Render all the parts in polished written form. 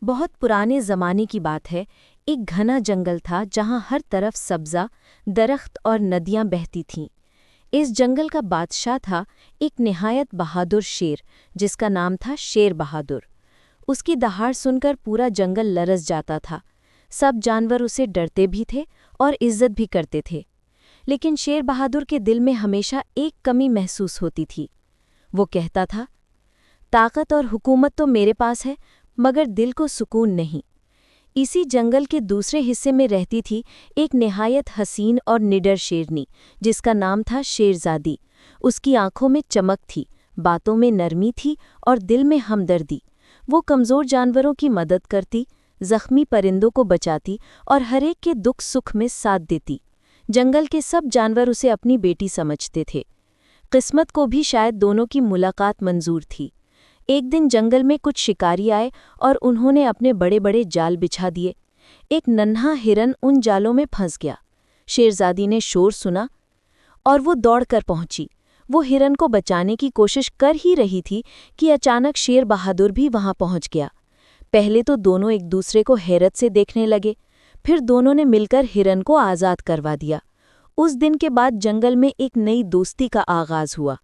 बहुत पुराने ज़माने की बात है। एक घना जंगल था जहाँ हर तरफ सब्ज़ा, दरख्त और नदियाँ बहती थीं। इस जंगल का बादशाह था एक निहायत बहादुर शेर, जिसका नाम था शेर बहादुर। उसकी दहाड़ सुनकर पूरा जंगल लरज़ जाता था। सब जानवर उसे डरते भी थे और इज्जत भी करते थे। लेकिन शेर बहादुर के दिल में हमेशा एक कमी महसूस होती थी। वो कहता था, ताकत और हुकूमत तो मेरे पास है, मगर दिल को सुकून नहीं। इसी जंगल के दूसरे हिस्से में रहती थी एक निहायत हसीन और निडर शेरनी, जिसका नाम था शेरज़ादी। उसकी आंखों में चमक थी, बातों में नरमी थी और दिल में हमदर्दी। वो कमज़ोर जानवरों की मदद करती, ज़ख्मी परिंदों को बचाती और हरेक के दुख सुख में साथ देती। जंगल के सब जानवर उसे अपनी बेटी समझते थे। किस्मत को भी शायद दोनों की मुलाकात मंजूर थी। एक दिन जंगल में कुछ शिकारी आए और उन्होंने अपने बड़े बड़े जाल बिछा दिए। एक नन्हा हिरन उन जालों में फंस गया। शेरज़ादी ने शोर सुना और वो दौड़कर पहुंची। वो हिरन को बचाने की कोशिश कर ही रही थी कि अचानक शेर बहादुर भी वहां पहुंच गया। पहले तो दोनों एक दूसरे को हैरत से देखने लगे, फिर दोनों ने मिलकर हिरन को आज़ाद करवा दिया। उस दिन के बाद जंगल में एक नई दोस्ती का आगाज़ हुआ।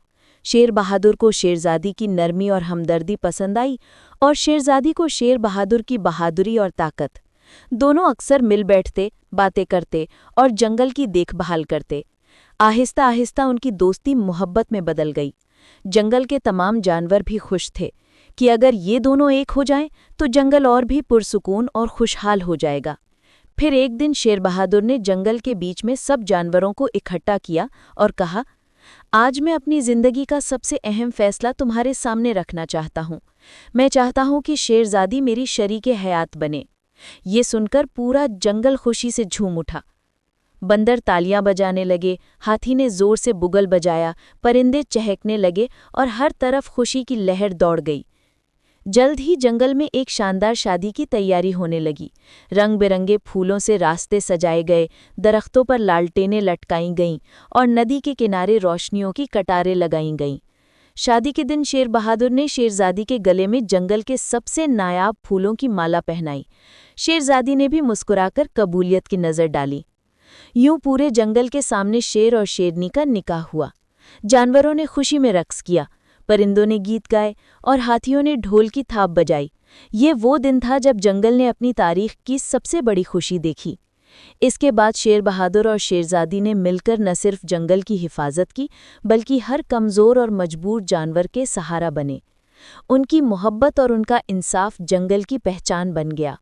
शेर बहादुर को शेरज़ादी की नरमी और हमदर्दी पसंद आई और शेरज़ादी को शेर बहादुर की बहादुरी और ताकत। दोनों अक्सर मिल बैठते, बातें करते और जंगल की देखभाल करते। आहिस्ता आहिस्ता उनकी दोस्ती मोहब्बत में बदल गई। जंगल के तमाम जानवर भी खुश थे कि अगर ये दोनों एक हो जाएं तो जंगल और भी पुरसुकून और खुशहाल हो जाएगा। फिर एक दिन शेर बहादुर ने जंगल के बीच में सब जानवरों को इकट्ठा किया और कहा, आज मैं अपनी जिंदगी का सबसे अहम फैसला तुम्हारे सामने रखना चाहता हूँ। मैं चाहता हूँ कि शेरज़ादी मेरी शरीके हयात बने। ये सुनकर पूरा जंगल खुशी से झूम उठा। बंदर तालियां बजाने लगे, हाथी ने जोर से बुगल बजाया, परिंदे चहकने लगे और हर तरफ खुशी की लहर दौड़ गई। जल्द ही जंगल में एक शानदार शादी की तैयारी होने लगी। रंग बिरंगे फूलों से रास्ते सजाए गए, दरख्तों पर लालटेनें लटकाई गईं और नदी के किनारे रोशनियों की कटारें लगाई गईं। शादी के दिन शेर बहादुर ने शेरज़ादी के गले में जंगल के सबसे नायाब फूलों की माला पहनाई। शेरज़ादी ने भी मुस्कुराकर कबूलियत की नज़र डाली। यूं पूरे जंगल के सामने शेर और शेरनी का निकाह हुआ। जानवरों ने खुशी में रक्स किया, परिंदों ने गीत गाए और हाथियों ने ढोल की थाप बजाई। ये वो दिन था जब जंगल ने अपनी तारीख की सबसे बड़ी खुशी देखी। इसके बाद शेर बहादुर और शेरज़ादी ने मिलकर न सिर्फ जंगल की हिफाजत की, बल्कि हर कमज़ोर और मजबूर जानवर के सहारा बने। उनकी मोहब्बत और उनका इंसाफ जंगल की पहचान बन गया।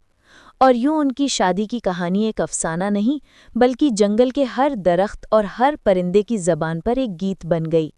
और यूं उनकी शादी की कहानी एक अफसाना नहीं, बल्कि जंगल के हर दरख्त और हर परिंदे की ज़बान पर एक गीत बन गई।